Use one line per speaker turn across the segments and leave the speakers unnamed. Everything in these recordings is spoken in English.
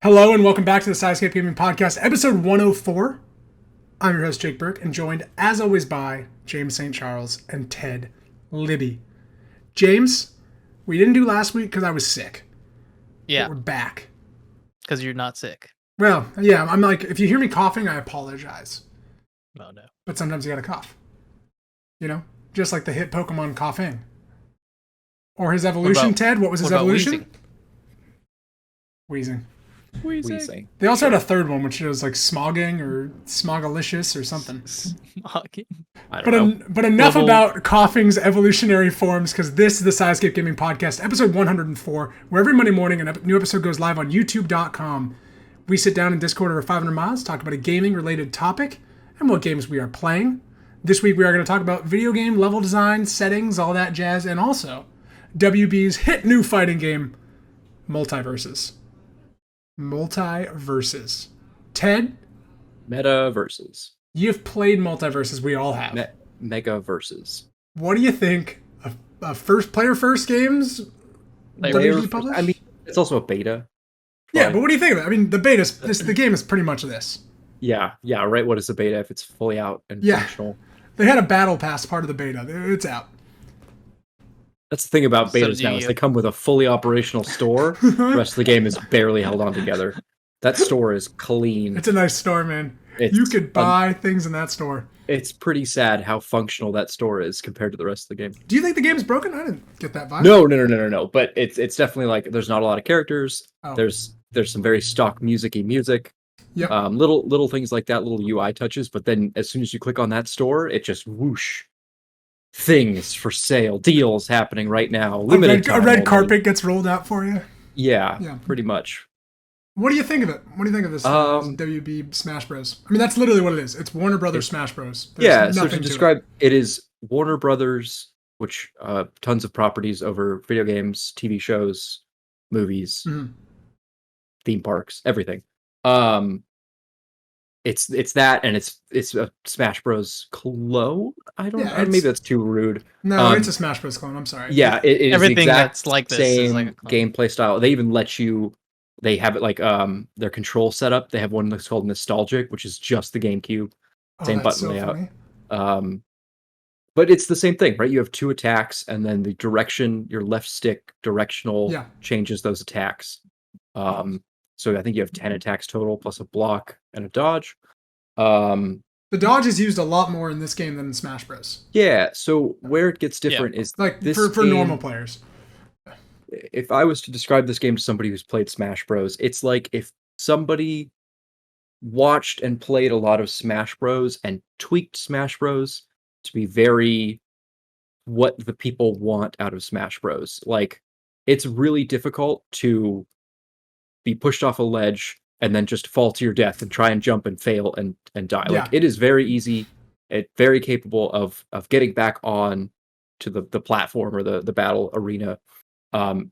Hello and welcome back to the Sidescape Gaming Podcast, episode 104. I'm your host, Jake Burke, and joined, as always, by James St. Charles and Ted Libby. James, we didn't do last week because I was sick.
Yeah.
But we're back.
Because you're not sick.
Well, yeah, I'm like, if you hear me coughing, I apologize.
Oh, no.
But sometimes you gotta cough. You know? Just like the hit Pokemon Coughing. Or his evolution, Ted? What was his evolution? Wheezing. They also had a third one, which was like smogging or smogalicious or something.
Smogging.
But enough about coughing's evolutionary forms, because this is the Sidescape Gaming Podcast, episode 104, where every Monday morning a new episode goes live on youtube.com. We sit down in Discord over 500 miles, talk about a gaming-related topic, and what games we are playing. This week we are going to talk about video game level design, settings, all that jazz, and also WB's hit new fighting game, MultiVersus. MultiVersus. Ted?
MetaVersus.
You've played MultiVersus, we all have.
Megaversus.
What do you think of first games? WB published?
I mean, it's also a beta.
Yeah, but what do you think of it? I mean, the game is pretty much this.
Yeah, right. What is the beta if it's fully out and functional?
They had a battle pass part of the beta. It's out.
That's the thing about betas now, is they come with a fully operational store. The rest of the game is barely held on together. That store is clean.
It's a nice store, man. You could buy things in that store. It's
pretty sad how functional that store is compared to the rest of the game.
Do you think the game's broken? I didn't get that vibe.
No. But it's definitely like there's not a lot of characters.
Oh.
There's some very stock music-y music.
Yep.
Little things like that, little UI touches. But then as soon as you click on that store, it just whoosh. Things for sale, deals happening right now.
A red carpet gets rolled out for you.
Yeah, pretty much.
What do you think of it? What do you think of this WB Smash Bros? I mean, that's literally what it is. It's Warner Brothers Smash Bros.
So to describe it is Warner Brothers, which tons of properties over video games, TV shows, movies, theme parks, everything. It's that, and it's a Smash Bros. Clone. I don't know. Maybe that's too rude.
No, it's a Smash Bros. Clone. I'm sorry.
Yeah, it is
everything
the exact
that's like this
same
is like a clone.
gameplay style. They even let you. They have it like their control setup. They have one that's called Nostalgic, which is just the GameCube, same button layout. But it's the same thing, right? You have two attacks, and then the direction, your left stick directional changes those attacks. So I think you have 10 attacks total, plus a block and a dodge.
The dodge is used a lot more in this game than in Smash Bros.
Yeah, so where it gets different is
like
this
for normal players.
If I was to describe this game to somebody who's played Smash Bros, it's like if somebody watched and played a lot of Smash Bros and tweaked Smash Bros to be very what the people want out of Smash Bros. Like, it's really difficult to be pushed off a ledge and then just fall to your death and try and jump and fail and die. Like, it is very easy. It's very capable of getting back on to the platform or the battle arena.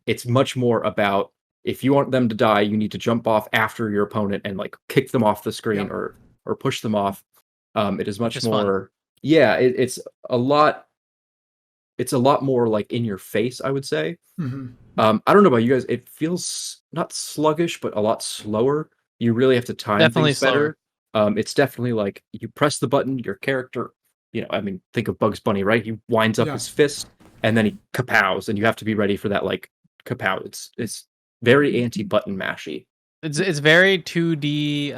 It's much more about, if you want them to die, you need to jump off after your opponent and like kick them off the screen or push them off. It is much more fun. Yeah, it's a lot more like in your face, I would say. I don't know about you guys. It feels not sluggish, but a lot slower. You really have to time things better. It's definitely like you press the button, your character, I mean, think of Bugs Bunny, right? He winds up his fist and then he kapows, and you have to be ready for that like kapow. It's very anti-button mashy.
It's very 2D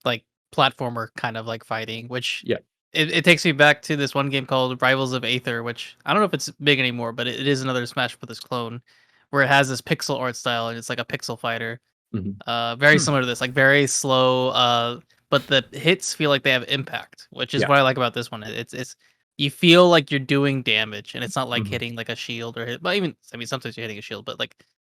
like platformer kind of like fighting, which it takes me back to this one game called Rivals of Aether, which I don't know if it's big anymore, but it is another Smash Bros. Clone where it has this pixel art style and it's like a pixel fighter. Very similar to this, like very slow, but the hits feel like they have impact, which is what I like about this one. It's you feel like you're doing damage, and it's not like hitting like a shield or hit. But sometimes you're hitting a shield, but like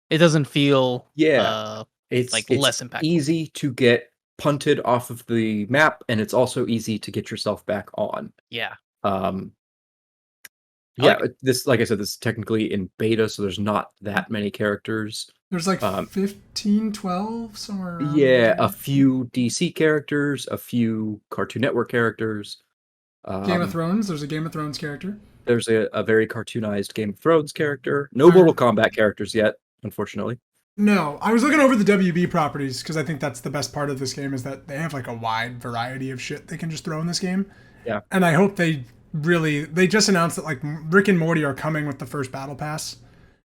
it doesn't feel
it's
like less impactful.
Easy to get punted off of the map, and it's also easy to get yourself back on. This, like I said, this is technically in beta, so there's not that many characters.
There's like 15, 12, somewhere around
a few DC characters, a few Cartoon Network characters.
Game of Thrones, there's a Game of Thrones character.
There's a very cartoonized Game of Thrones character. No Mortal Kombat characters yet, unfortunately.
No, I was looking over the WB properties because I think that's the best part of this game is that they have like a wide variety of shit they can just throw in this game.
Yeah.
And I hope they just announced that like Rick and Morty are coming with the first battle pass.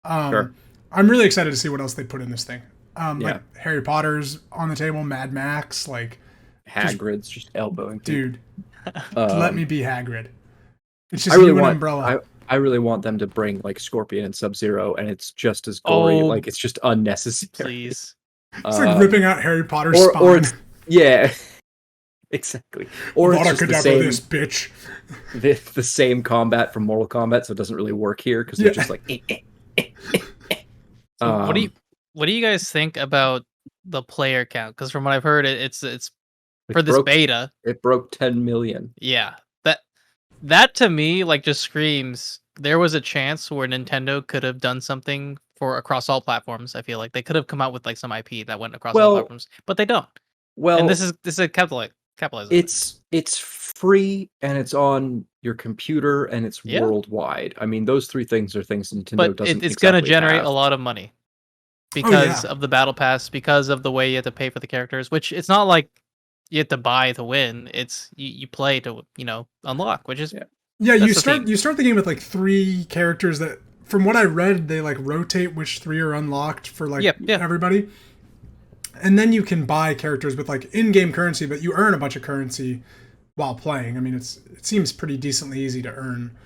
Sure.
I'm really excited to see what else they put in this thing.
Yeah.
Like Harry Potter's on the table, Mad Max, like
Hagrid's just elbowing people.
dude. Let me be Hagrid. It's just
I really
you and
want
Umbrella.
I really want them to bring like Scorpion and Sub-Zero, and it's just as gory.
Oh,
Like it's just unnecessary.
Please.
It's like ripping out Harry Potter's spine.
Or it's, yeah, exactly. Or it's just the same,
this bitch.
the same combat from Mortal Kombat, so it doesn't really work here because they're just like.
So what do you guys think about the player count? Because from what I've heard, it's for this beta.
It broke 10 million.
Yeah, that to me like just screams there was a chance where Nintendo could have done something for across all platforms. I feel like they could have come out with like some IP that went across all platforms, but they don't.
Well,
and this is a capitalizing.
It's free and it's on your computer and it's worldwide. I mean, those three things are things Nintendo doesn't.
It's going to generate a lot of money because of the battle pass, because of the way you have to pay for the characters. Which it's not like you have to buy to win. It's you play to unlock, which is
you start the game with like 3 characters that, from what I read, they like rotate which 3 are unlocked for like everybody. And then you can buy characters with like in-game currency, but you earn a bunch of currency while playing. I mean, it seems pretty decently easy to earn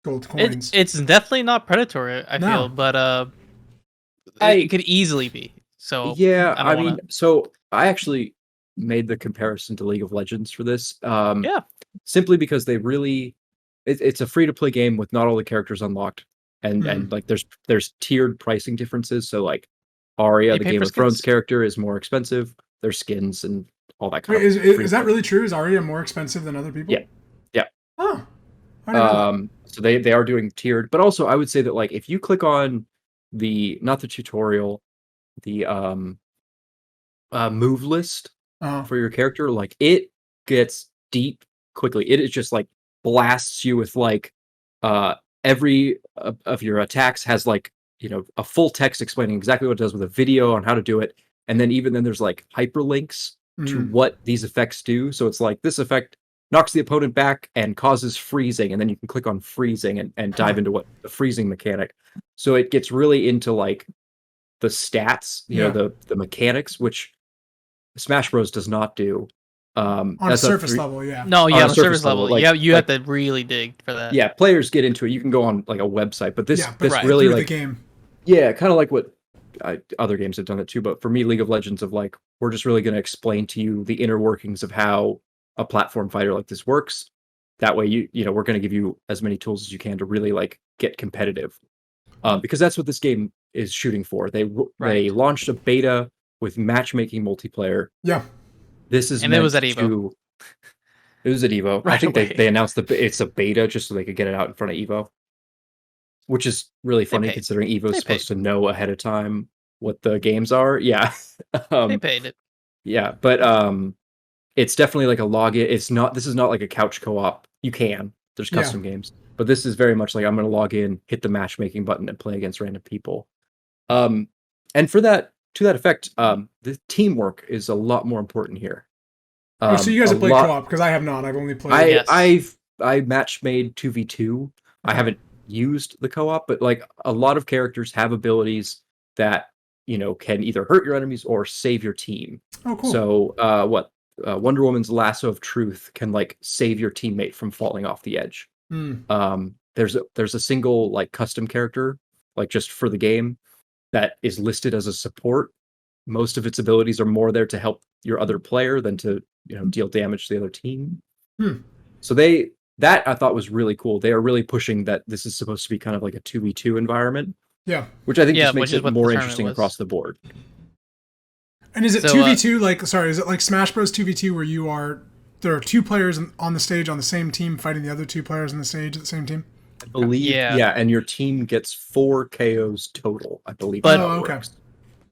gold coins.
It's definitely not predatory, I feel, but it could easily be. So
yeah, I mean, so I actually made the comparison to League of Legends for this. Simply because they really, it's a free-to-play game with not all the characters unlocked, and like there's tiered pricing differences. So like Arya, the Game of Thrones character, is more expensive. There's skins and all that kind of.
Is that really true? Is Arya more expensive than other people?
Yeah.
Oh.
So they are doing tiered, but also I would say that like if you click on not the tutorial, the move list for your character, like it gets deep quickly. It is just like blasts you with like every of your attacks has like a full text explaining exactly what it does with a video on how to do it, and then there's like hyperlinks to what these effects do. So it's like this effect knocks the opponent back and causes freezing, and then you can click on freezing and dive into what the freezing mechanic. So it gets really into like the stats, the mechanics, which Smash Bros does not do.
On a surface level, yeah.
No, yeah, on a surface level. Like, you have to really dig for that.
Yeah, players get into it. You can go on like a website, but this really like
the game.
Yeah, kind of like what other games have done that too. But for me, League of Legends of like, we're just really going to explain to you the inner workings of how a platform fighter like this works. That way, we're going to give you as many tools as you can to really like get competitive, because that's what this game is shooting for. They launched a beta with matchmaking multiplayer.
Yeah.
This is
and it was at Evo.
It was at Evo. I think they announced it's a beta just so they could get it out in front of Evo, which is really funny considering Evo is supposed to know ahead of time what the games are. Yeah,
they paid it.
Yeah, but it's definitely like a login. This is not like a couch co-op. You can. There's custom games, but this is very much like I'm going to log in, hit the matchmaking button, and play against random people. And to that effect, the teamwork is a lot more important here.
So you guys have played co-op, because I have not. I've only played.
I match made 2v2. I haven't used the co-op, but like a lot of characters have abilities that can either hurt your enemies or save your team.
Oh, cool.
So Wonder Woman's lasso of truth can like save your teammate from falling off the edge. There's a single like custom character like just for the game that is listed as a support. Most of its abilities are more there to help your other player than to deal damage to the other team. So that I thought was really cool. They are really pushing that this is supposed to be kind of like a 2v2 environment.
Yeah.
Which I think just makes it more interesting across the board.
And is it 2v2 is it like Smash Bros 2v2 where there are 2 players on the stage on the same team fighting the other 2 players on the stage at the same team?
I believe and your team gets 4 KOs total, I believe.
But
okay.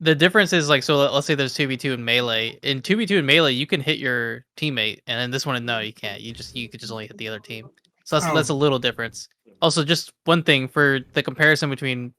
The difference is like, so let's say there's 2v2 in Melee. In 2v2 in Melee, you can hit your teammate, and in this one, no, you can't. You could just only hit the other team. So that's a little difference. Also, just one thing for the comparison between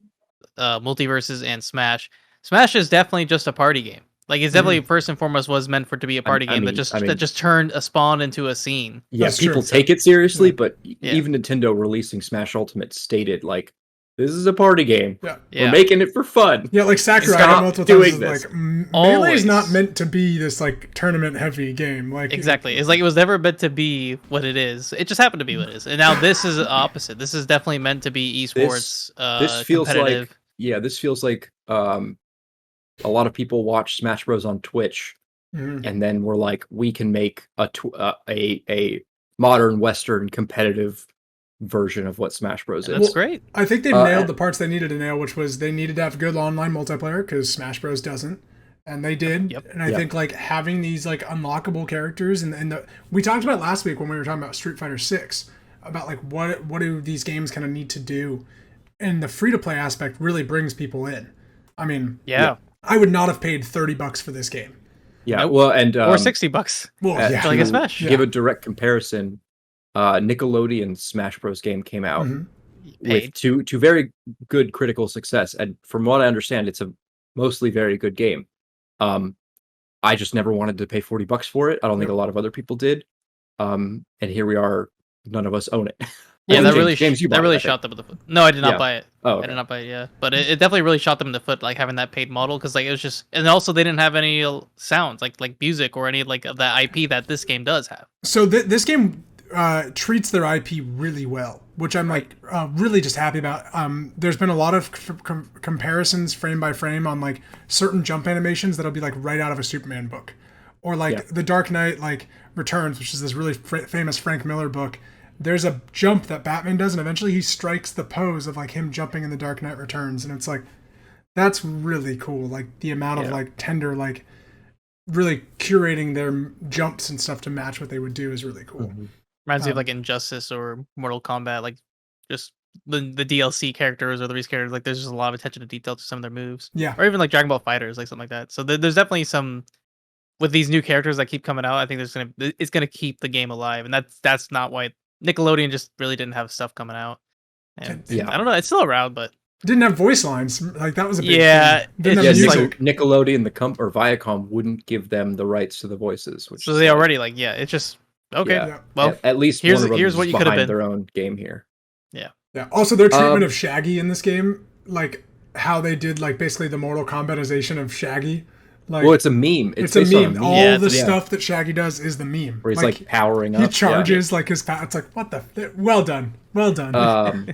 MultiVersus and Smash, Smash is definitely just a party game. Like it's definitely first and foremost was meant for it to be a party game
mean,
that just turned a spawn into a scene.
Yeah,
That's
people
true.
take it seriously,
Yeah.
but even Nintendo releasing Smash Ultimate stated like, "This is a party game.
Yeah.
We're making it for fun."
Yeah, like Sakurai
Stop
multiple
doing
times is
this.
like Melee is not meant to be this like tournament heavy game. Like
Exactly. It's like it was never meant to be what it is. It just happened to be what it is. And now this is the opposite. This is definitely meant to be esports
This feels
competitive.
like this feels like a lot of people watch Smash Bros on Twitch, and then we're like, we can make a modern Western competitive version of what Smash Bros.
That's great.
I think they've nailed the parts they needed to nail, which was they needed to have good online multiplayer because Smash Bros. Doesn't. And they did.
Yep.
And I think like having these like unlockable characters and we talked about last week when we were talking about Street Fighter 6 about like what do these games kind of need to do, and the free to play aspect really brings people in. I mean, I would not have paid $30 for this game.
Yeah, well, and
or $60.
Well,
like a Smash.
Give a direct comparison. Nickelodeon's Smash Bros. Game came out with two very good critical success, and from what I understand, it's a mostly very good game. I just never wanted to pay $40 for it. I don't think a lot of other people did. And here we are. None of us own it.
Yeah, that
James, you
that really
it,
shot them in the foot. No, I did not buy it.
Oh, okay.
I did not buy it. Yeah, but it definitely really shot them in the foot, like having that paid model, because like it was just, and also they didn't have any sounds like music or any like of that IP that this game does have.
So this game treats their IP really well, which I'm like really just happy about. There's been a lot of comparisons frame by frame on like certain jump animations that'll be like right out of a Superman book, or like The Dark Knight like Returns, which is this really famous Frank Miller book. There's a jump that Batman does, and eventually he strikes the pose of like him jumping in The Dark Knight Returns, and it's like that's really cool. Like the amount of like tender like really curating their jumps and stuff to match what they would do is really cool.
Reminds me of like Injustice or Mortal Kombat, like just the DLC characters or these characters. Like there's just a lot of attention to detail to some of their moves.
Yeah,
or even like Dragon Ball Fighters, like something like that. So there's definitely some with these new characters that keep coming out. I think it's gonna keep the game alive, and that's not why Nickelodeon just really didn't have stuff coming out. And I don't know, it's still around, but
didn't have voice lines. Like that was a big
thing.
Didn't have music.
Nickelodeon or Viacom wouldn't give them the rights to the voices, which
so they already like it's just okay.
Yeah.
Well,
at least
here's
one of them
here's what you could have been
their own game here.
Yeah. Also, their treatment of Shaggy in this game, like how they did like basically the Mortal Kombatization of Shaggy. Like,
well, it's a meme.
It's a meme. All the stuff that Shaggy does is the meme.
Where he's like powering up.
He charges like his It's like, what the? Well done. Well done.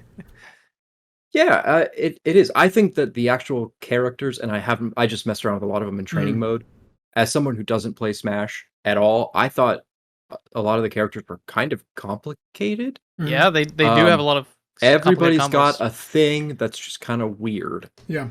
It is. I think that the actual characters, and I just messed around with a lot of them in training mode. As someone who doesn't play Smash at all, I thought a lot of the characters were kind of complicated.
Yeah, they do have a lot of.
Everybody's got a thing that's just kind of weird.
Yeah.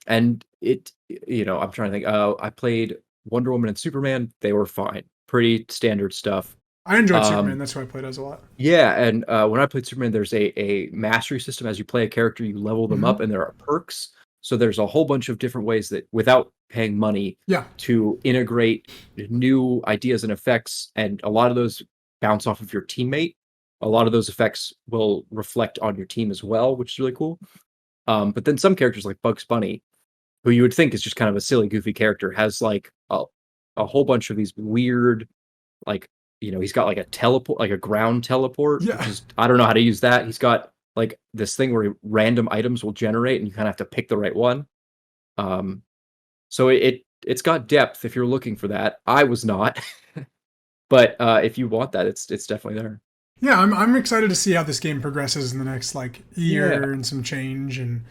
And it, I'm trying to think. I played Wonder Woman and Superman. They were fine. Pretty standard stuff.
I enjoyed Superman. That's who I played as a lot.
Yeah, and when I played Superman, there's a mastery system. As you play a character, you level them up, and there are perks. So there's a whole bunch of different ways that, without paying money, to integrate new ideas and effects, and a lot of those bounce off of your teammate. A lot of those effects will reflect on your team as well, which is really cool. But then some characters like Bugs Bunny, who you would think is just kind of a silly, goofy character, has like a whole bunch of these weird, like, he's got like a teleport, like a ground teleport.
Yeah.
Which is, I don't know how to use that. He's got like this thing where random items will generate, and you kind of have to pick the right one. So it's got depth if you're looking for that. I was not, but if you want that, it's definitely there.
Yeah, I'm excited to see how this game progresses in the next like year and some change and.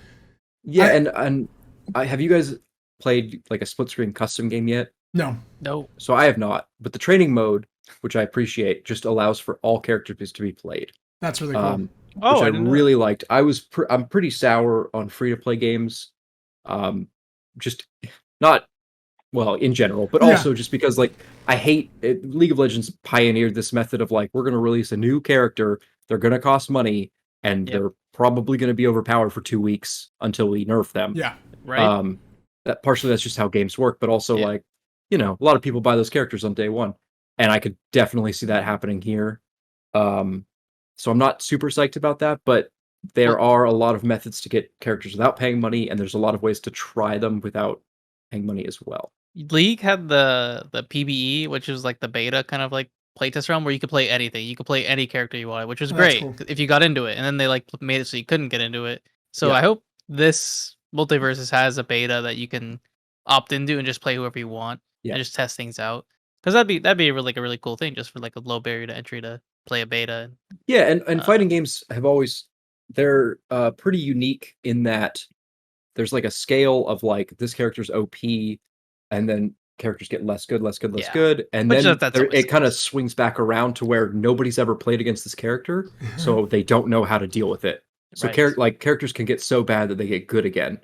Yeah, and have you guys played like a split screen custom game yet?
No.
So I have not, but the training mode, which I appreciate, just allows for all characters to be played.
That's really cool.
Which I really liked. I'm pretty sour on free to play games, just not in general, but also just because like I hate it. League of Legends pioneered this method of like, we're going to release a new character, they're going to cost money, and they're probably going to be overpowered for 2 weeks until we nerf them.
Yeah,
right.
That partially that's just how games work, but also like, a lot of people buy those characters on day one, and I could definitely see that happening here. So I'm not super psyched about that, but there are a lot of methods to get characters without paying money, and there's a lot of ways to try them without paying money as well.
League had the PBE, which was like the beta kind of like playtest realm where you could play anything. You could play any character you wanted, which was
That's
great
cool.
if you got into it. And then they like made it so you couldn't get into it. So
Yeah.
I hope this MultiVersus has a beta that you can opt into and just play whoever you want
Yeah.
and just test things out. Because that'd be like a really cool thing, just for like a low barrier to entry to play a beta.
Yeah, and fighting games have always they're pretty unique in that there's like a scale of like this character's OP, and then characters get less good, less good, less
Yeah.
good, and
Which
then
that's always
it kind of
nice.
swings back around to where nobody's ever played against this character, so they don't know how to deal with it. So
Right.
characters can get so bad that they get good again.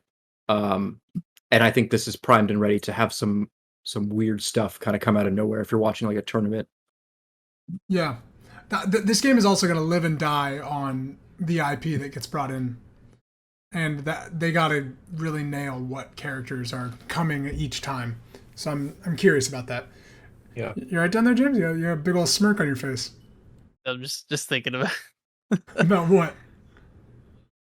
And I think this is primed and ready to have some weird stuff kind of come out of nowhere if you're watching like a tournament.
Yeah. This game is also going to live and die on the IP that gets brought in. And that they got to really nail what characters are coming each time. So I'm curious about that.
Yeah.
You're right down there, James? You have a big old smirk on your face.
I'm just thinking about
About what?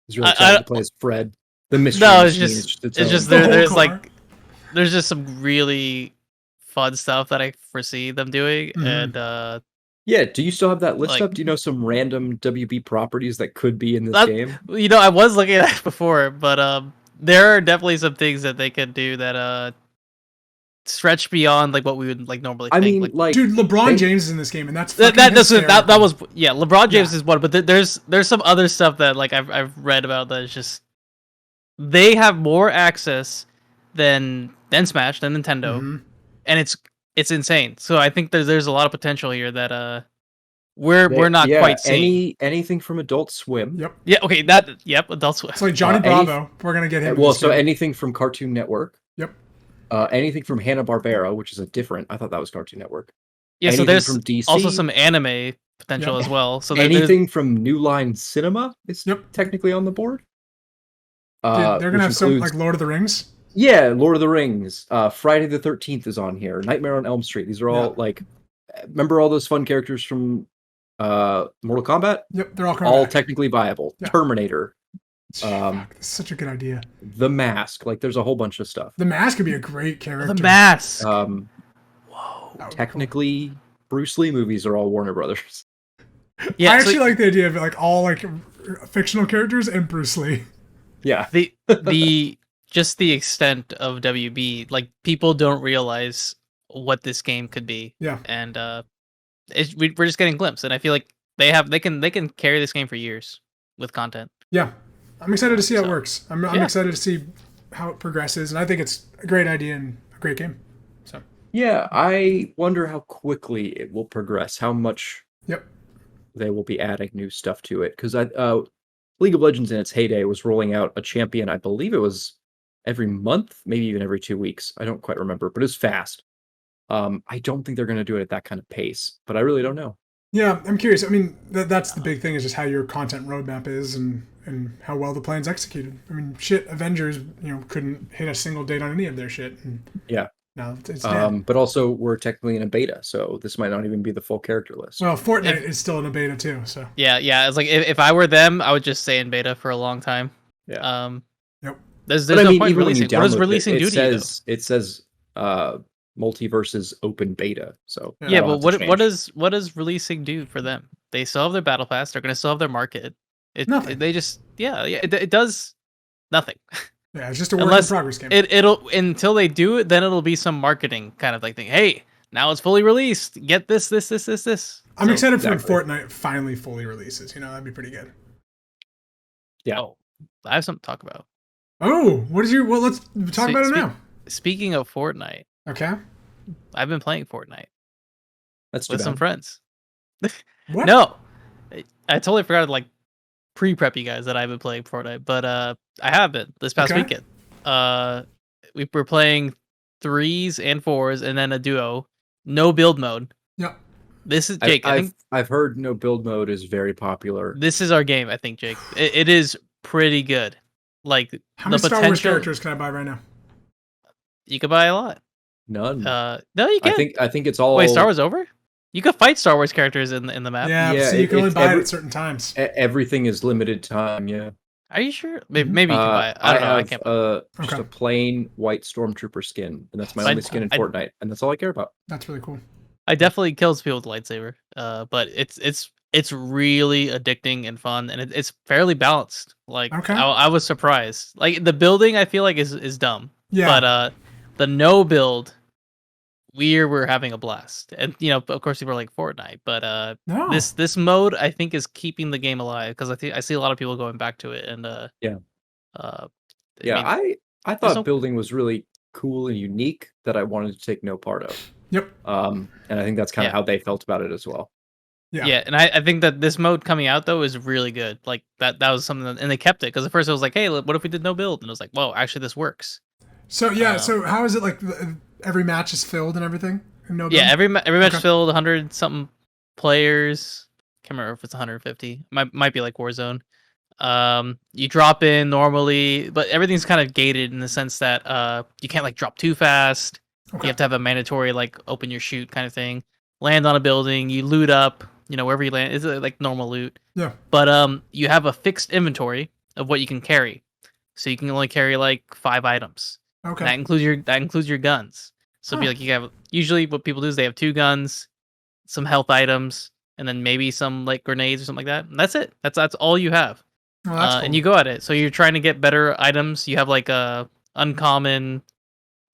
He's really excited to play as Fred. The mystery
No,
machine
it's
is
just
its
it's
own.
just
The whole
there's
car.
like there's just some really fun stuff that I foresee them doing,
Mhm.
and
Yeah, do you still have that list
like-
up? Do you know some random WB properties that could be in this
that,
game?
you know, I was looking at it before, but there are definitely some things that they could do that stretch beyond like what we would like normally
I
think.
mean, like,
Dude, LeBron
they-
James is in this game, and that's
that
fucking
was
hysterical.
yeah. LeBron James
Yeah.
is one, but there's some other stuff that like I've read about that is just they have more access than Smash, than Nintendo,
Mhm.
and it's insane. So I think there's a lot of potential here that we're not
yeah,
quite seeing.
anything from Adult Swim.
Yep.
Yeah, okay, Adult Swim.
It's like Johnny Bravo. We're going to get him. in
Well,
this
so
game.
anything from Cartoon Network.
Yep.
Anything from Hanna-Barbera, which is a different. I thought that was Cartoon Network.
Yeah, so
anything
there's
from DC,
also some anime potential
Yep.
as well. So
anything from New Line Cinema is
Yep.
technically on the board.
Dude, they're going
which
to have some
includes-
like Lord of the Rings.
Yeah, Lord of the Rings. Friday the 13th is on here. Nightmare on Elm Street. These are all like, remember all those fun characters from Mortal Kombat?
Yep, they're all coming
All
back.
technically viable.
Yeah.
Terminator.
Fuck, this is such a good idea.
The Mask. Like, there's a whole bunch of stuff.
The Mask could be a great character.
The Mask.
Whoa.
That would be
Technically, Bruce Lee movies are all Warner Brothers.
Yeah,
I
so
actually like the idea of like all like fictional characters and Bruce Lee.
Yeah.
the just the extent of WB, like people don't realize what this game could be.
Yeah.
And we're just getting a glimpse, and I feel like they can carry this game for years with content.
Yeah, I'm excited to see how it
So,
works. I'm
yeah.
excited to see how it progresses, and I think it's a great idea and a great game. So
Yeah, I wonder how quickly it will progress, how much
yep,
they will be adding new stuff to it. Because League of Legends in its heyday was rolling out a champion, I believe it was every month, maybe even every 2 weeks. I don't quite remember, but it was fast. I don't think they're going to do it at that kind of pace, but I really don't know.
yeah, I'm curious. I mean, that's the big thing is just how your content roadmap is and how well the plan's executed. I mean, shit, Avengers, couldn't hit a single date on any of their shit. And
Yeah.
now it's dead.
But also, we're technically in a beta, so this might not even be the full character list.
Well, Fortnite is still in a beta too. So
Yeah. It's like if I were them, I would just stay in beta for a long time.
Yeah.
Yep.
There's
But I
no
mean,
point
even when you
releasing. What does
download
releasing
it,
do
it
to you?
says it says MultiVersus open beta. So
Yeah,
Yeah,
that'll
but
have to
what
change.
does releasing do for them? They still have their battle pass. They're gonna still have their market.
Nothing.
They just it does nothing.
yeah, it's just a work
Unless
in progress game.
It'll until they do it, then it'll be some marketing kind of like thing. Hey, now it's fully released. Get this.
I'm
So-
excited for when
exactly.
Fortnite finally fully releases. That'd be pretty good.
Yeah.
Oh, I have something to talk about.
Oh, well, let's talk about it
Speak-
now.
Speaking of Fortnite,
Okay.
I've been playing Fortnite
That's too
with some
bad.
friends.
What?
No, I totally forgot to like pre-prep you guys that I've been playing Fortnite, but I have been this past
Okay.
weekend. We were playing 3s and 4s, and then a duo. No build mode.
Yeah.
This is Jake. I think
I've heard no build mode is very popular.
this is our game. I think Jake. It is pretty good. Like
How
the
many Star Wars
potential.
characters can I buy right now?
You could buy a lot.
None.
No, you can't.
I think it's all.
Wait, Star Wars over? You could fight Star Wars characters in the map.
Yeah, so you can only buy it at certain times.
Everything is limited time. Yeah.
Are you sure? Maybe you can buy it. I don't know. I can't buy it.
Just a plain white Stormtrooper skin, and that's my only skin in Fortnite, and that's all I care about.
That's really cool.
I definitely kills people with a lightsaber. But it's really addicting and fun, and it's fairly balanced. Like I was surprised. Like the building, I feel like is dumb.
Yeah.
But the no build, we're having a blast, and of course people are like Fortnite, but this mode I think is keeping the game alive because I see a lot of people going back to it, and
I thought building was really cool and unique that I wanted to take no part of.
Yep.
And I think that's kind of how they felt about it as well.
Yeah, and I think that this mode coming out though is really good. Like that was something and they kept it because at first it was like, hey, what if we did no build? And it was like, whoa, actually this works.
So so how is it like every match is filled and everything? No build?
Yeah, every match filled, 100 something players. Can't remember if it's 150. Might be like Warzone. You drop in normally, but everything's kind of gated in the sense that you can't like drop too fast. You have to have a mandatory like open your chute kind of thing. Land on a building, you loot up, wherever you land. It's like normal loot.
Yeah.
But you have a fixed inventory of what you can carry. So you can only carry like 5 items.
Okay.
That includes your guns. So it'd be like you have usually what people do is they have 2 guns, some health items, and then maybe some like grenades or something like that. And that's it. That's all you have.
Oh, that's cool.
And you go at it. So you're trying to get better items. You have like a uncommon,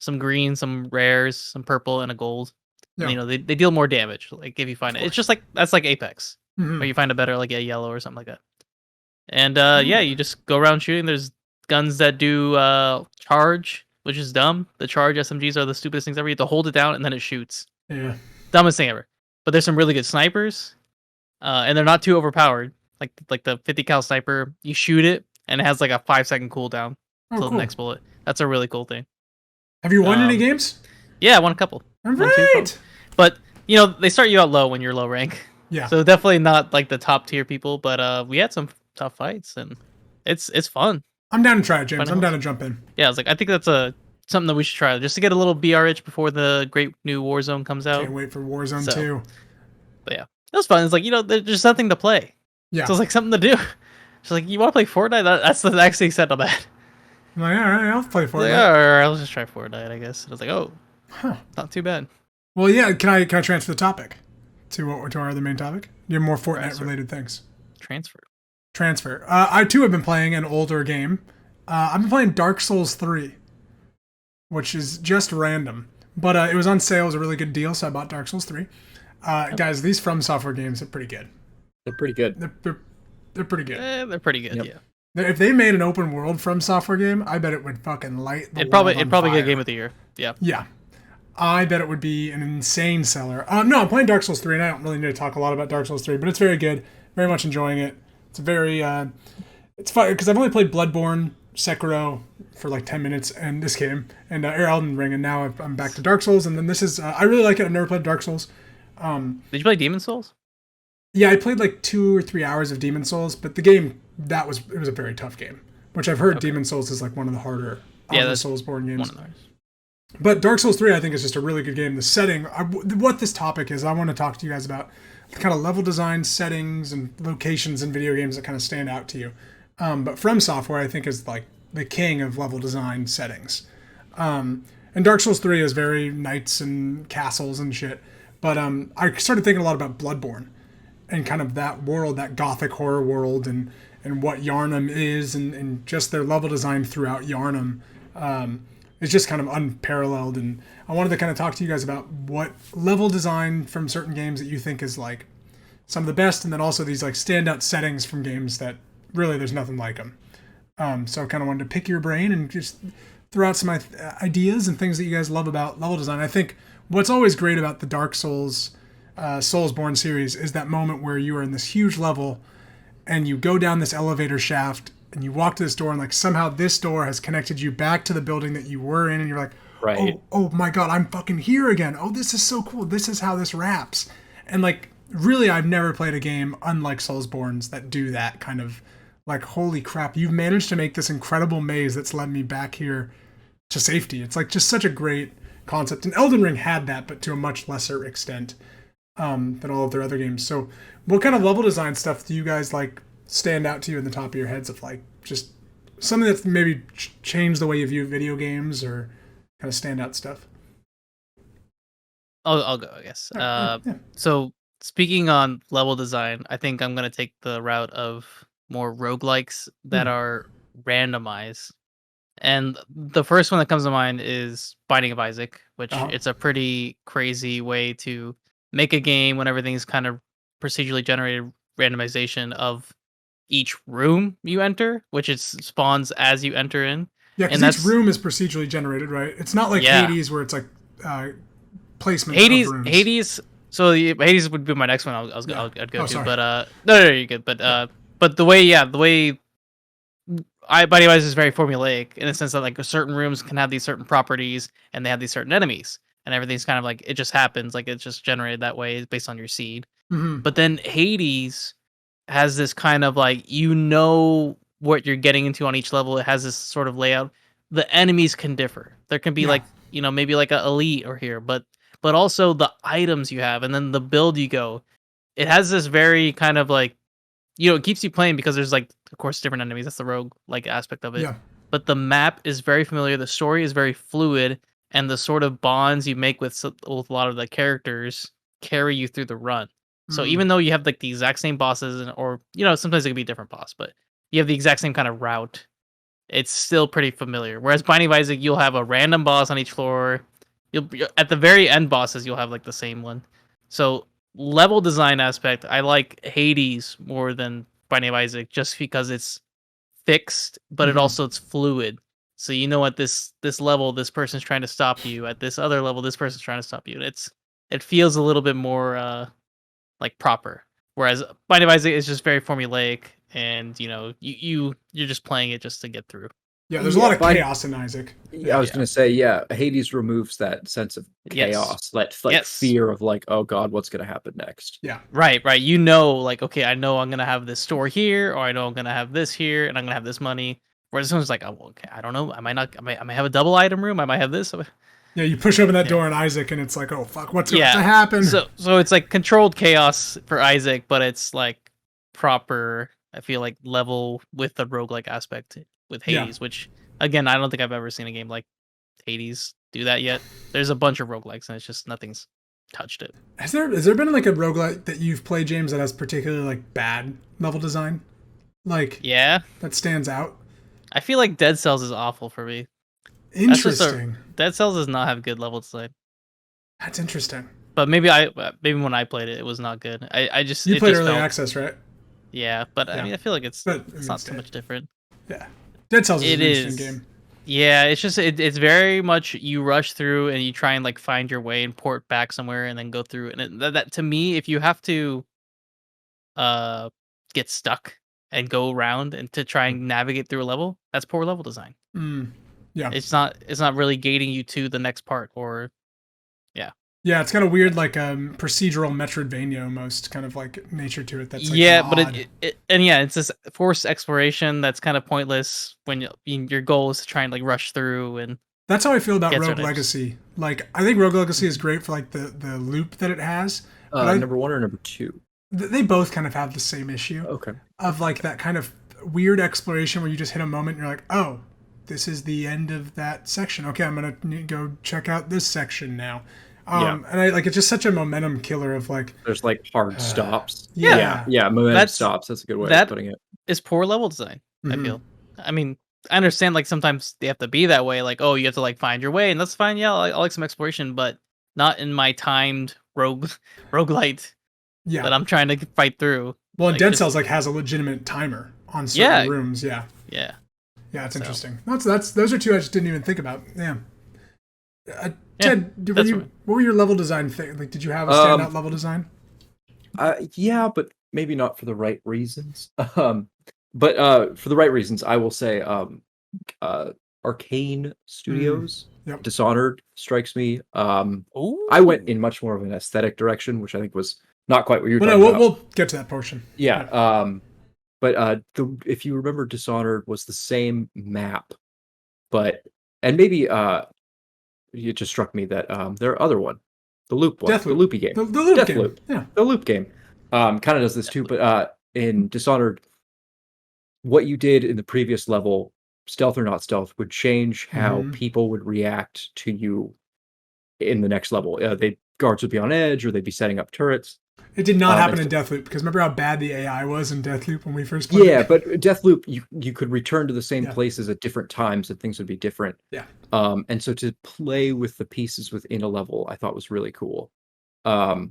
some green, some rares, some purple, and a gold.
Yeah.
And, they deal more damage. Like if you find it, it's just like that's like Apex, where you find a better like a yellow or something like that. And you just go around shooting. There's guns that do charge, which is dumb. The charge SMGs are the stupidest things ever. You have to hold it down and then it shoots.
Yeah.
Dumbest thing ever. But there's some really good snipers, and they're not too overpowered. Like the 50 cal sniper, you shoot it and it has like a 5-second cooldown until the next bullet. That's a really cool thing.
Have you won any games?
Yeah, I won a couple.
All right.
But they start you out low when you're low rank.
Yeah.
So definitely not like the top tier people, but we had some tough fights and it's fun.
I'm down to try it, James. I'm down to jump in.
Yeah, I was like, I think that's something that we should try just to get a little BR itch before the great new Warzone comes out.
Can't wait for Warzone 2.
But yeah, it was fun. It's like there's nothing to play.
Yeah.
So it's like something to do. She's like, you want to play Fortnite? That's the next thing said on that.
I'm like, all right, I'll play Fortnite.
Like, all right, I'll just try Fortnite, I guess. And I was like, oh, not too bad.
Well, yeah. Can I transfer the topic to our other main topic? You have more Fortnite related things. Transfer. I too have been playing an older game. I've been playing Dark Souls 3, which is just random, but it was on sale. It was a really good deal, so I bought Dark Souls 3. Guys, these From Software games are pretty good.
They're pretty good.
They're pretty good.
They're pretty good. Yep. Yeah.
If they made an open world From Software game, I bet it would fucking light the
It'd
world
probably
on fire.
get Game of the Year. Yeah.
Yeah. I bet it would be an insane seller. No, I'm playing Dark Souls 3, and I don't really need to talk a lot about Dark Souls 3, but it's very good. Very much enjoying it. It's very, it's fun, because I've only played Bloodborne, Sekiro for like 10 minutes, and this game, and Elden Ring, and now I'm back to Dark Souls, and then this is, I really like it. I've never played Dark Souls.
Did you play Demon Souls?
Yeah, I played like 2 or 3 hours of Demon Souls, but the game, it was a very tough game, which I've heard Demon Souls is like one of the harder Soulsborne games.
One of those.
But Dark Souls 3, I think, is just a really good game. The setting, what this topic is, I want to talk to you guys about the kind of level design, settings, and locations in video games that kind of stand out to you. But From Software, I think, is like the king of level design settings. And Dark Souls 3 is very knights and castles and shit. But I started thinking a lot about Bloodborne and kind of that world, that gothic horror world, and what Yharnam is, and just their level design throughout Yharnam. It's just kind of unparalleled, and I wanted to kind of talk to you guys about what level design from certain games that you think is like some of the best, and then also these like standout settings from games that really there's nothing like them. So I kind of wanted to pick your brain and just throw out some ideas and things that you guys love about level design. I think what's always great about the Dark Souls, Soulsborne series is that moment where you are in this huge level and you go down this elevator shaft and you walk to this door, and like somehow this door has connected you back to the building that you were in, and you're like,
right.
Oh my God, I'm fucking here again. Oh, this is so cool. This is how this wraps. And like, really, I've never played a game unlike Soulsborne's that do that kind of like, holy crap, you've managed to make this incredible maze that's led me back here to safety. It's like just such a great concept. And Elden Ring had that, but to a much lesser extent. than all of their other games. So, what kind of level design stuff do you guys like stand out to you in the top of your heads of like just something that's maybe changed the way you view video games or kind of standout stuff?
I'll go, I guess.
Yeah.
So speaking on level design, I think I'm gonna take the route of more roguelikes that are randomized. And the first one that comes to mind is Binding of Isaac, which it's a pretty crazy way to make a game when everything's kind of procedurally generated randomization of each room you enter, which is spawns as you enter in.
Yeah,
And
because each room is procedurally generated, right? It's not like Hades where it's like placement of rooms.
Hades. So Hades would be my next one. I'd go to.
Sorry.
But no, you're good. But the way Binding of Isaac is very formulaic in the sense that like certain rooms can have these certain properties and they have these certain enemies, and everything's kind of like it just happens, like it's just generated that way based on your seed. But then Hades has this kind of like what you're getting into on each level. It has this sort of layout. The enemies can differ. There can be like maybe like a elite or here, but also the items you have and then the build you go. It has this very kind of like it keeps you playing because there's like of course different enemies. That's the rogue like aspect of it. Yeah. But the map is very familiar. The story is very fluid, and the sort of bonds you make with a lot of the characters carry you through the run. So even though you have like the exact same bosses, or sometimes it could be a different boss, but you have the exact same kind of route, it's still pretty familiar. Whereas Binding of Isaac, you'll have a random boss on each floor. At the very end bosses, you'll have like the same one. So level design aspect, I like Hades more than Binding of Isaac just because it's fixed, but it's fluid. So at this level, this person's trying to stop you. At this other level, this person's trying to stop you. It feels a little bit more like proper. Whereas Binding of Isaac is just very formulaic, and you're just playing it just to get through.
Yeah, there's a lot of chaos in Isaac.
Yeah, I was gonna say, Hades removes that sense of chaos, that fear of like, oh god, what's gonna happen next?
Yeah,
right. Like, okay, I know I'm gonna have this store here, or I know I'm gonna have this here, and I'm gonna have this money. Whereas this one's like, oh, okay, I don't know, I might have a double item room, I might have this.
Yeah, you push open that door in Isaac, and it's like, oh fuck, what's going to happen?
So it's like controlled chaos for Isaac, but it's like proper. I feel like level with the roguelike aspect with Hades, which again, I don't think I've ever seen a game like Hades do that yet. There's a bunch of roguelikes, and it's just nothing's touched it.
Has there been like a roguelike that you've played, James, that has particularly like bad level design? Like that stands out? I
feel like Dead Cells is awful for me.
Interesting.
Dead Cells does not have good level design.
That's interesting.
But maybe when I played it, it was not good. I just
you played early access, right?
Yeah, but I mean, I feel like it's not too much different.
Yeah, Dead Cells is an interesting game.
Yeah, it's just it's very much you rush through and you try and like find your way and port back somewhere and then go through. And that to me, if you have to get stuck and go around and to try and navigate through a level, that's poor level design.
Yeah,
it's not really gating you to the next part, or
yeah, it's kind of weird, like procedural Metroidvania almost, kind of like nature to it. That's like
but it's this forced exploration that's kind of pointless when your goal is to try and like rush through. And
that's how I feel about Rogue Legacy. Like, I think Rogue Legacy is great for like the loop that it has.
Number 1 or number 2?
They both kind of have the same issue.
Okay.
Of like that kind of weird exploration where you just hit a moment and you're like, oh, this is the end of that section. Okay, I'm gonna go check out this section now. And I like it's just such a momentum killer of like
there's like hard stops.
Yeah,
momentum stops. That's a good way of putting it.
Is poor level design. I feel. I mean, I understand like sometimes they have to be that way. Like, oh, you have to like find your way, and that's fine. Yeah, I like some exploration, but not in my timed roguelite. Yeah, that I'm trying to fight through.
Well, and Dead Cells like has a legitimate timer on certain rooms. Yeah, it's interesting. Those are two I just didn't even think about. Yeah. Ted, what were your level design thing? Like, did you have a standout level design?
Yeah, but maybe not for the right reasons. But for the right reasons, I will say Arcane Studios, Dishonored strikes me. I went in much more of an aesthetic direction, which I think was not quite what you're talking about.
We'll get to that portion.
Yeah. But if you remember, Dishonored was the same map, and maybe it just struck me that their other one, the loop one, the loopy game,
the loop
Death
game.
Loop,
yeah,
the loop game, kind of does this too. But in Dishonored, what you did in the previous level, stealth or not stealth, would change how people would react to you in the next level. Guards would be on edge, or they'd be setting up turrets.
It did not happen in Deathloop, because remember how bad the AI was in Deathloop when we first played it?
But Deathloop, you could return to the same places at different times and things would be different.
Yeah.
And so to play with the pieces within a level, I thought was really cool. The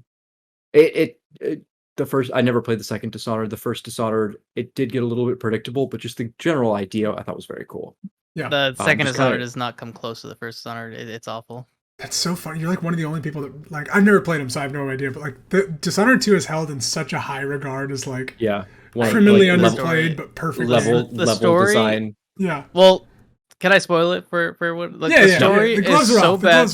first, I never played the second Dishonored. The first Dishonored, it did get a little bit predictable, but just the general idea I thought was very cool.
Yeah. The second Dishonored does not come close to the first Dishonored. It's awful.
That's so funny. You're like one of the only people that, like, I've never played them, so I have no idea. But like, the Dishonored 2 is held in such a high regard as like criminally underplayed, but perfect
level design.
Yeah.
Well, can I spoil it for what? Like, the story is so bad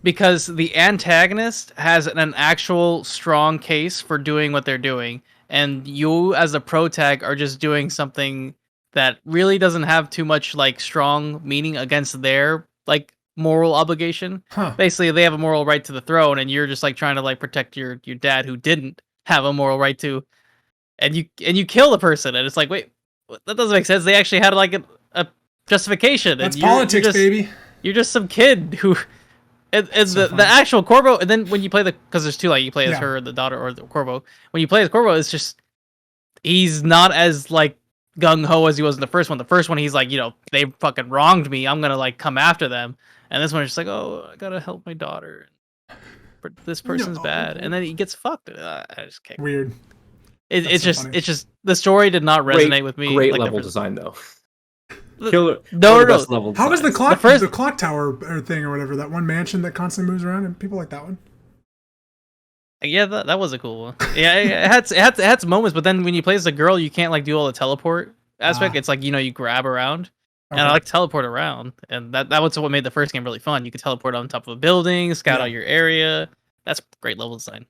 because the antagonist has an actual strong case for doing what they're doing, and you as a protag are just doing something that really doesn't have too much like strong meaning against their like moral obligation. Basically, they have a moral right to the throne, and you're just like trying to like protect your dad who didn't have a moral right to, and you kill the person, and it's like, wait, that doesn't make sense. They actually had like a justification.
That's politics, baby.
You're just some kid who, and so the actual Corvo, and then when you play because there's two, like you play as her, the daughter, or the Corvo. When you play as Corvo, it's just he's not as like gung ho as he was in the first one. The first one, he's like, they fucking wronged me. I'm gonna like come after them. And this one is just like, oh, I gotta help my daughter. This person's bad, and then he gets fucked. I just can't.
Weird.
It's just the story did not resonate with me.
Great level design though.
No. How was the clock tower thing or whatever, that one mansion that constantly moves around, and people like that one?
Yeah, that was a cool one. Yeah, it had some moments, but then when you play as a girl, you can't like do all the teleport aspect. It's like you grab around. And I like to teleport around, and that was what made the first game really fun. You could teleport on top of a building, scout out your area. That's great level design.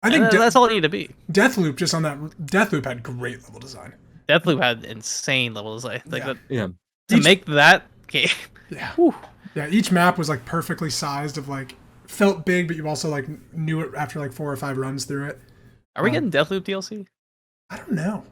I think that's all it needed to be.
Deathloop, just on that, Deathloop had great level design.
Deathloop had insane level design. To
Each,
make that game.
Yeah. Yeah, each map was like perfectly sized, of like felt big, but you also like knew it after like 4 or 5 runs through it.
Are we getting Deathloop DLC?
I don't know.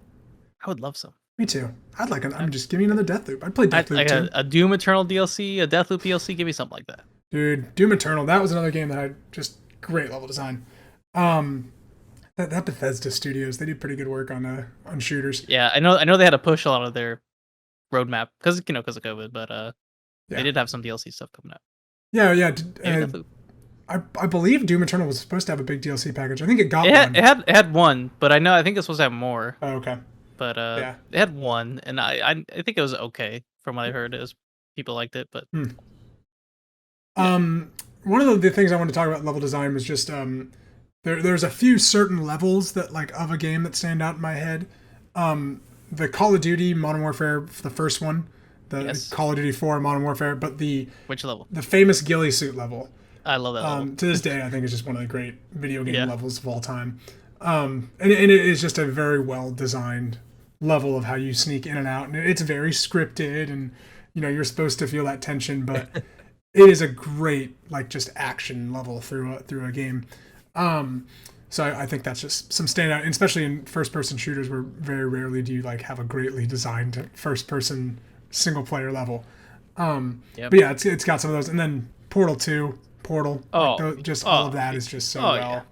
I would love some.
Me too. I'd like I'm just give me another Deathloop. I'd play Deathloop too.
A Doom Eternal DLC, a Deathloop DLC. Give me something like that.
Dude, Doom Eternal. That was another game that had just great level design. That Bethesda Studios, they do pretty good work on shooters.
Yeah, I know they had to push a lot of their roadmap because of COVID, but they did have some DLC stuff coming out.
Yeah. I believe Doom Eternal was supposed to have a big DLC package. I think it got one.
It had one, but I think it's supposed to have more.
Oh, okay.
But it had one, and I think it was okay from what I heard. People liked it, but
one of the things I wanted to talk about level design was just there's a few certain levels that like of a game that stand out in my head. The Call of Duty Modern Warfare, the first one, Call of Duty 4 Modern Warfare, but
which level?
The famous ghillie suit level.
I love that level.
To this day, I think it's just one of the great video game levels of all time. And it is just a very well designed level of how you sneak in and out, and it's very scripted, and you're supposed to feel that tension, but it is a great like just action level through a game. So I think that's just some standout, and especially in first person shooters where very rarely do you like have a greatly designed first person single player level. But yeah, it's got some of those, and then Portal 2, Portal, all of that is just so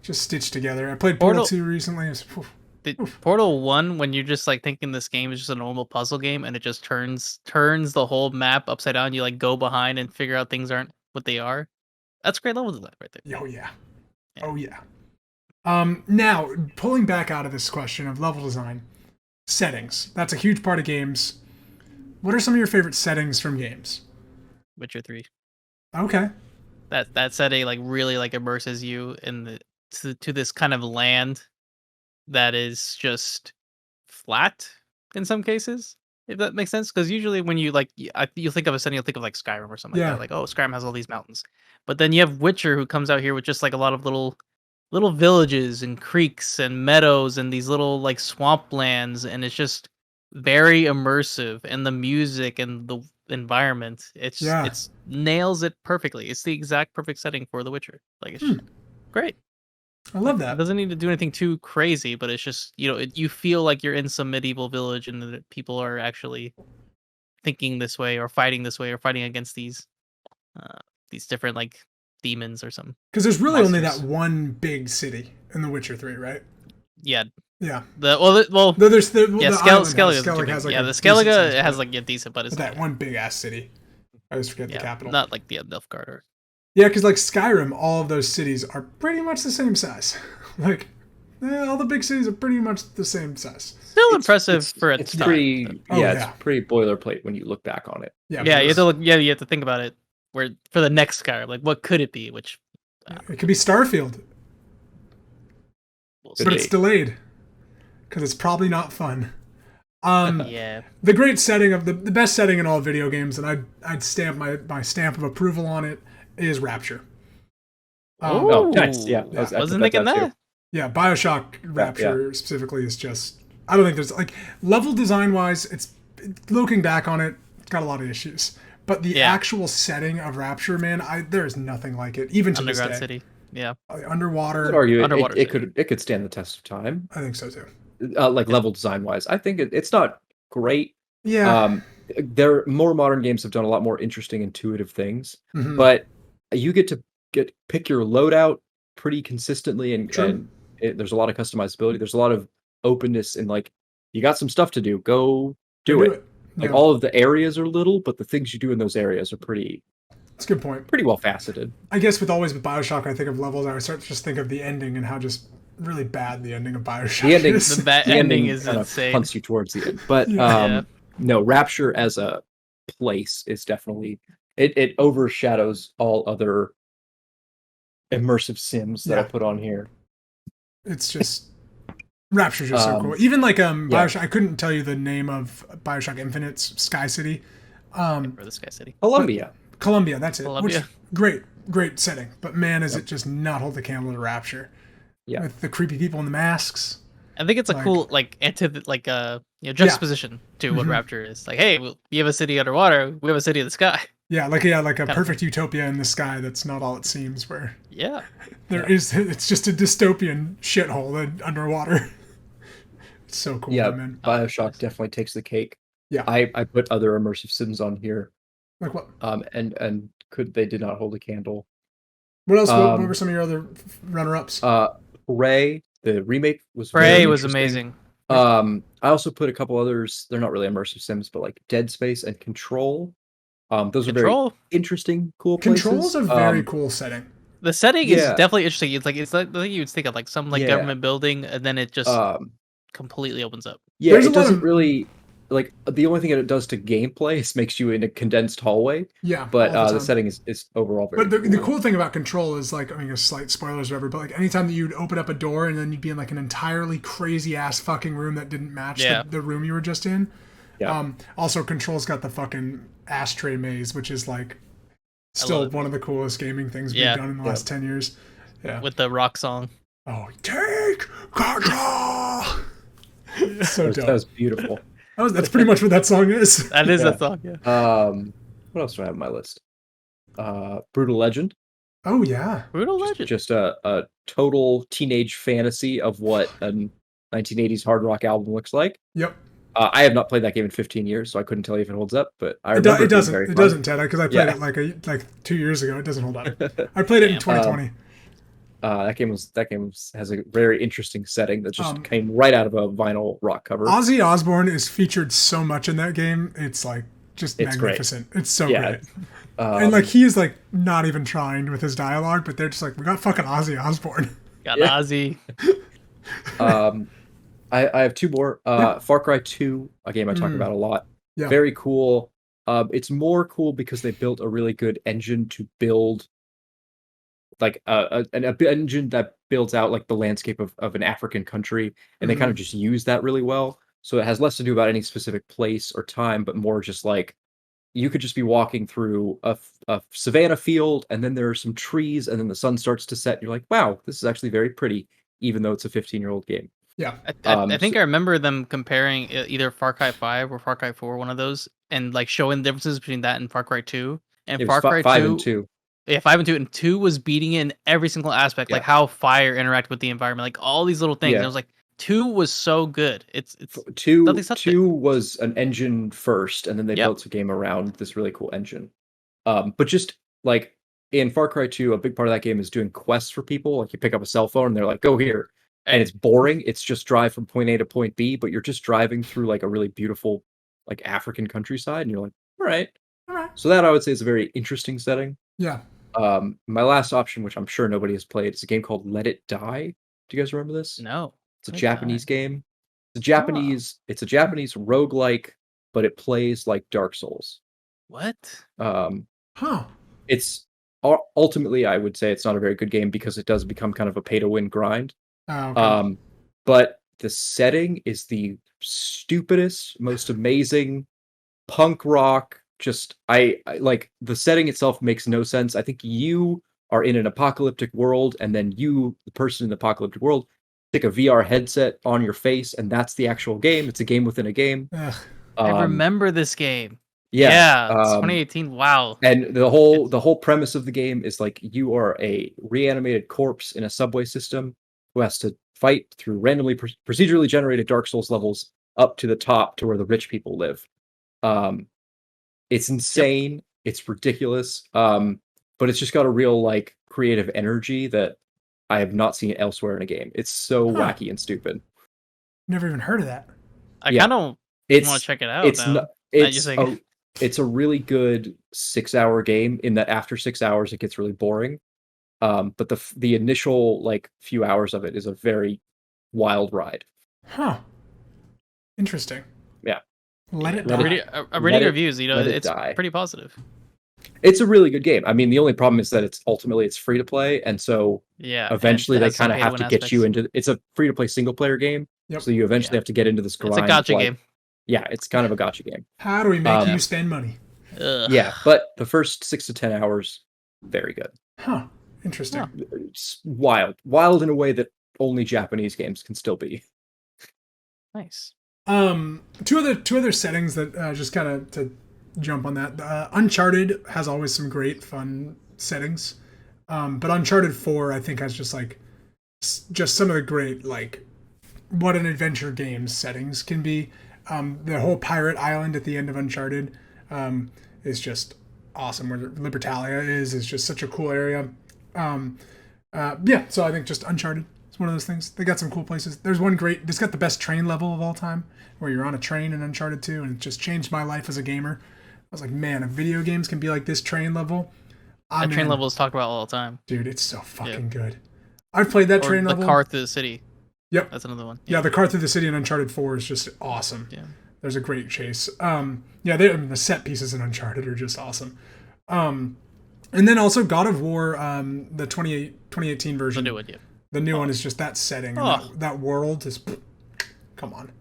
just stitched together. I played Portal 2 recently.
Portal 1, when you're just like thinking this game is just a normal puzzle game, and it just turns the whole map upside down, you like go behind and figure out things aren't what they are. That's great level design right there.
Oh yeah. Now pulling back out of this question of level design, settings. That's a huge part of games. What are some of your favorite settings from games?
Witcher 3.
Okay.
That setting like really like immerses you in to this kind of land that is just flat in some cases, if that makes sense. Because usually when you like you think of a setting, you'll think of like Skyrim or something like that. Like, oh, Skyrim has all these mountains, but then you have Witcher who comes out here with just like a lot of little villages and creeks and meadows and these little like swamp lands, and it's just very immersive. And the music and environment. It's nails it perfectly. It's the exact perfect setting for The Witcher. Like it's great.
I love
It
that.
doesn't need to do anything too crazy, but it's just you feel like you're in some medieval village and that people are actually thinking this way or fighting this way or fighting against these different like demons or something.
Because there's really only
monsters.
that one big city in The Witcher 3, right?
Yeah.
Yeah.
Well,
No, there's the
Skellige
has like
the
a
Skellige
decent
has like a decent, but it's
that one big ass city. I always forget the capital.
Not like the Nilfgaard or.
Yeah, because like Skyrim, all of those cities are pretty much the same size. Like, all the big cities are pretty much the same size.
Still impressive for its
it's
time.
pretty.
Oh,
It's pretty boilerplate when you look back on it.
Yeah,
you have to look. Yeah, you have to think about it. Where for the next Skyrim, like what could it be? Which
it could be Starfield, but it's delayed because it's probably not fun.
Yeah.
The great setting of the best setting in all video games, and I'd stamp my stamp of approval on it, is Rapture.
Oh, nice. Yeah,
I wasn't thinking that.
Yeah, BioShock Rapture specifically is just. I don't think there's like level design wise. It's looking back on it, it's got a lot of issues. But the actual setting of Rapture, man, there is nothing like it. Even to
Underground
this day.
City. Yeah.
Underwater.
I would argue
Underwater
it could stand the test of time.
I think so too.
Like level design wise, I think it's not great.
Yeah.
There more modern games have done a lot more interesting, intuitive things,
Mhm.
but you get to pick your loadout pretty consistently, and there's a lot of customizability. There's a lot of openness, and like you got some stuff to do, go do it. Like all of the areas are little, but the things you do in those areas are pretty.
That's a good point.
Pretty well faceted.
I guess with BioShock, I think of levels. I start to just think of the ending and how just really bad the ending of BioShock is.
The ending is insane.
Punts you towards the end, but no, Rapture as a place is definitely it overshadows all other immersive sims that I put on here.
It's just Rapture's just so cool. Even like BioShock, I couldn't tell you the name of BioShock Infinite's Sky City.
Or the Sky City.
Columbia, that's it.
Columbia.
Which, great setting. But man, is it just not hold the candle to Rapture.
Yeah.
With the creepy people in the masks.
I think it's a cool juxtaposition to what Rapture is. Like, hey, you have a city underwater, we have a city in the sky.
Yeah, like a perfect utopia in the sky that's not all it seems, where it's just a dystopian shithole underwater. It's so cool.
Yeah,
man.
BioShock definitely takes the cake.
Yeah.
I put other immersive sims on here.
Like what?
And they did not hold a candle.
What else? What were some of your other runner-ups?
Prey, the remake was
amazing.
I also put a couple others. They're not really immersive sims, but like Dead Space and Control. Those are very interesting, cool places.
Control's a very cool setting.
The setting is definitely interesting. It's like you would think of like some government building, and then it just completely opens up.
Yeah, it doesn't really like the only thing that it does to gameplay is makes you in a condensed hallway.
Yeah,
but the setting is overall very.
But the cool thing about Control is like, I mean, a slight spoilers or whatever, but like anytime that you'd open up a door and then you'd be in like an entirely crazy ass fucking room that didn't match the room you were just in. Yeah. Also, Control's got the fucking ashtray maze, which is like still one of the coolest gaming things we've done in the last 10 years. Yeah.
With the rock song.
Oh, take control! So dope.
That was beautiful.
That's pretty much what that song is.
That is that song, yeah.
What else do I have on my list? Brutal Legend.
Oh, yeah.
Brutal Legend.
Just a total teenage fantasy of what a 1980s hard rock album looks like.
Yep.
I have not played that game in 15 years, so I couldn't tell you if it holds up. But I
remember it doesn't. It doesn't, Ted, because I played it like 2 years ago. It doesn't hold up. I played it in 2020.
That game has a very interesting setting that just came right out of a vinyl rock cover.
Ozzy Osbourne is featured so much in that game. It's like just magnificent. It's so great. And like he is like not even trying with his dialogue, but they're just like, we got fucking Ozzy Osbourne.
Got Ozzy.
I have two more. Far Cry 2, a game I talk about a lot. Yeah. Very cool. It's more cool because they built a really good engine to build like an engine that builds out like the landscape of an African country, and they kind of just use that really well. So it has less to do about any specific place or time, but more just like you could just be walking through a savanna field, and then there are some trees, and then the sun starts to set. And you're like, wow, this is actually very pretty, even though it's a 15-year-old game.
Yeah.
I think I remember them comparing either Far Cry 5 or Far Cry 4, one of those, and like showing the differences between that and Far Cry 2. And
It was
Far Cry
5 and
2,
2.
yeah, 5 and 2, and 2 was beating it in every single aspect, like
Yeah.
how fire interacted with the environment, like all these little things.
Yeah.
And I was like, 2 was so good. It's
Two
something.
was an engine first, and then they built a game around this really cool engine. But just like in Far Cry 2, a big part of that game is doing quests for people. Like you pick up a cell phone and they're like, go here. And it's boring. It's just drive from point A to point B, but you're just driving through like a really beautiful like African countryside, and you're like, all right. So that I would say is a very interesting setting.
Yeah.
My last option, which I'm sure nobody has played, is a game called Let It Die. Do you guys remember this?
No.
It's a Japanese game. It's a Japanese roguelike, but it plays like Dark Souls.
What?
It's ultimately, I would say it's not a very good game because it does become kind of a pay to win grind.
Okay.
But the setting is the stupidest, most amazing punk rock. Just I like the setting itself makes no sense. I think you are in an apocalyptic world, and then you, the person in the apocalyptic world, stick a VR headset on your face, and that's the actual game. It's a game within a game.
I remember this game.
Yeah,
it's 2018. Wow.
And the whole premise of the game is like you are a reanimated corpse in a subway system who has to fight through randomly procedurally generated Dark Souls levels up to the top to where the rich people live. It's insane. It's ridiculous. But it's just got a real like creative energy that I have not seen elsewhere in a game. It's so wacky and stupid.
Never even heard of that.
I kind of want to check it out.
It's a really good 6-hour game in that after 6 hours it gets really boring. But the initial like few hours of it is a very wild ride.
Interesting.
Yeah.
Let it die.
I'm reading reviews, it's pretty positive.
It's a really good game. I mean, the only problem is that it's free to play, and so eventually they kind of have to get you into. It's a free to play single player game, so you eventually have to get into this grind.
It's a gacha game.
Yeah, it's kind of a gacha game.
How do we make you spend money?
Yeah, but the first 6 to 10 hours, very good.
Interesting.
It's wild in a way that only Japanese games can still be.
Nice.
Two other settings that just kind of to jump on that. Uncharted has always some great fun settings, but Uncharted 4 I think has just some of the great like what an adventure game settings can be. The whole pirate island at the end of Uncharted is just awesome. Where Libertalia is just such a cool area. So I think just Uncharted is one of those things. They got some cool places. There's one great. It's got the best train level of all time, where you're on a train in Uncharted 2, and it just changed my life as a gamer. I was like, man, if video games can be like this train level.
That train level is talked about all the time.
Dude, it's so fucking good. I've played that train level.
The car through the city.
Yep.
That's another one.
Yeah, the car through the city in Uncharted 4 is just awesome.
Yeah.
There's a great chase. The set pieces in Uncharted are just awesome. And then also God of War, the 2018 version.
The new one, yeah.
The new one is just that setting. And that world is... Come on.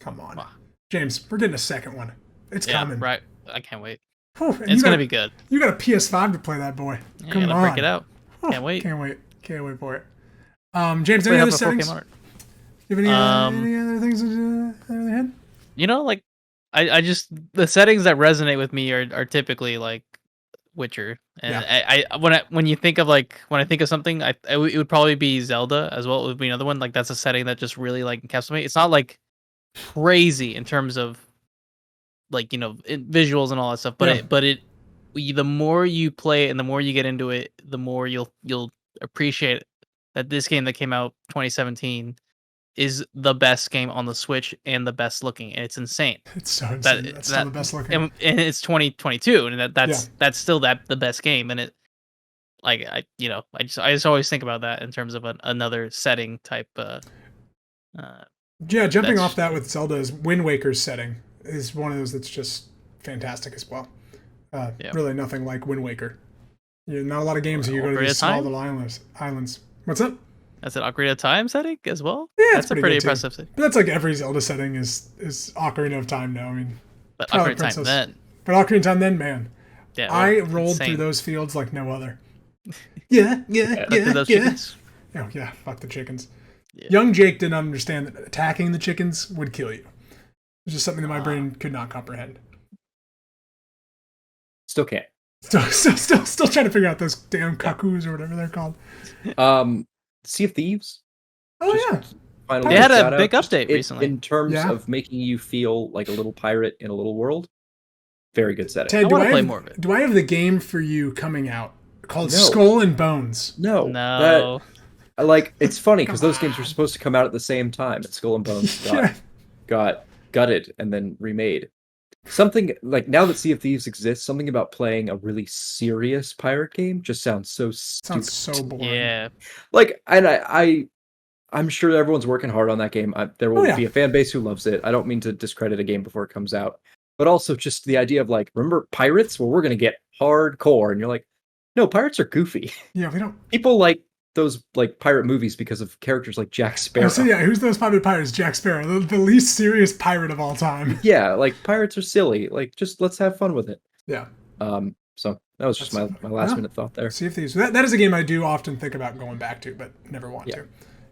Wow. James, we're getting a second one. It's coming.
Right. I can't wait.
It's
going to be good.
You got a PS5 to play that, boy.
Yeah, Come on. Break it out. Can't wait.
Can't wait for it. James, any other settings? You have any other things in your head?
Like, I just... The settings that resonate with me are typically, like, Witcher. And when you think of, like... When I think of something, it would probably be Zelda as well. It would be another one. Like, that's a setting that just really, like, encapsulates. It's not, like, crazy in terms of like visuals and all that stuff, but the more you play and the more you get into it, the more you'll appreciate that this game that came out 2017 is the best game on the Switch and the best looking, and it's insane.
It's so insane. That's still the best looking,
and it's 2022, and that's still the best game, and it like I just always think about that in terms of another setting type.
Jumping off that with Zelda is Wind Waker's setting is one of those that's just fantastic as well. Really nothing like Wind Waker. Not a lot of games you go to these small little islands. What's up?
That's an Ocarina of Time setting as well?
Yeah,
that's a pretty impressive setting.
But that's like every Zelda setting is Ocarina of Time now. I mean,
but Ocarina of Time then.
But Ocarina of Time then, man.
Yeah,
I rolled through those fields like no other. Yeah.
Those chickens.
Oh yeah, fuck the chickens.
Yeah.
Young Jake did not understand that attacking the chickens would kill you. It's just something that my brain could not comprehend.
Still can't.
Still trying to figure out those damn cuckoos or whatever they're called.
Sea of Thieves.
Oh yeah.
Finally,
They had a
shout
big
out.
update recently.
In terms of making you feel like a little pirate in a little world. Very good setting.
Ted,
I want to play more of it.
Do I have the game for you coming out called Skull and Bones?
No.
It's funny because those games were supposed to come out at the same time. And Skull and Bones got gutted and then remade. Something like now that Sea of Thieves exists, something about playing a really serious pirate game just sounds so stupid.
Sounds so boring.
Yeah.
Like, and I'm sure everyone's working hard on that game. There will be a fan base who loves it. I don't mean to discredit a game before it comes out, but also just the idea of like, remember pirates? Well, we're gonna get hardcore, and you're like, no, pirates are goofy.
Yeah, we don't.
People like those like pirate movies because of characters like Jack Sparrow.
So yeah, who's those popular pirates? Jack Sparrow, the least serious pirate of all time.
Yeah, like pirates are silly. Like just let's have fun with it.
Yeah.
So that was just my last minute thought there.
Sea of Thieves. That is a game I do often think about going back to, but never want to,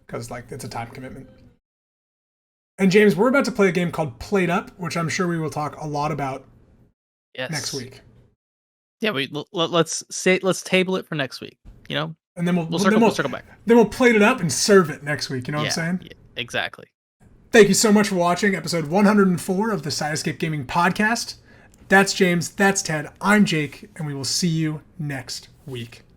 because like it's a time commitment. And James, we're about to play a game called Played Up, which I'm sure we will talk a lot about next week.
Yeah, let's table it for next week. You know.
And then we'll
circle back.
Then we'll plate it up and serve it next week. You know what I'm saying?
Yeah, exactly.
Thank you so much for watching episode 104 of the Side Escape Gaming Podcast. That's James. That's Ted. I'm Jake. And we will see you next week.